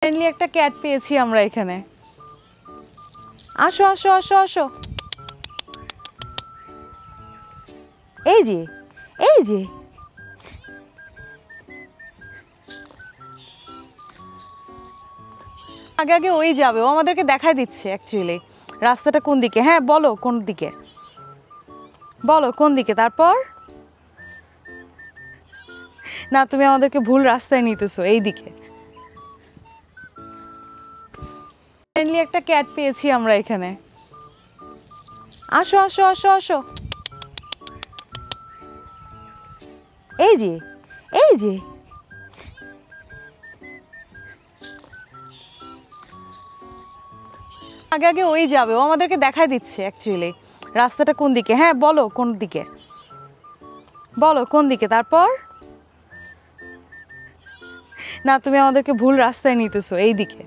Friendly একটা cat পেয়েছি আমরা এখানে। আসো আসো আসো আসো। এই যে এই যে আগে আগে ওই যাবে, ও আমাদেরকে দেখাই দিচ্ছে অ্যাকচুয়ালি রাস্তাটা কোন দিকে। হ্যাঁ বলো কোন দিকে, বলো কোন দিকে। তারপর না, তুমি আমাদেরকে ভুল রাস্তায় নিতেছো, এই দিকে। ফ্রেন্ডলি একটা ক্যাট পেয়েছি আমরা এখানে। আসো আসো আসো আসো। এই যে এই যে আগে আগে ওই যাবে, ও আমাদেরকে দেখাই দিচ্ছে অ্যাকচুয়ালি রাস্তাটা কোন দিকে। হ্যাঁ বলো কোন দিকে, বলো কোন দিকে। তারপর না, তুমি আমাদেরকে ভুল রাস্তায় নিতেছো, এই দিকে।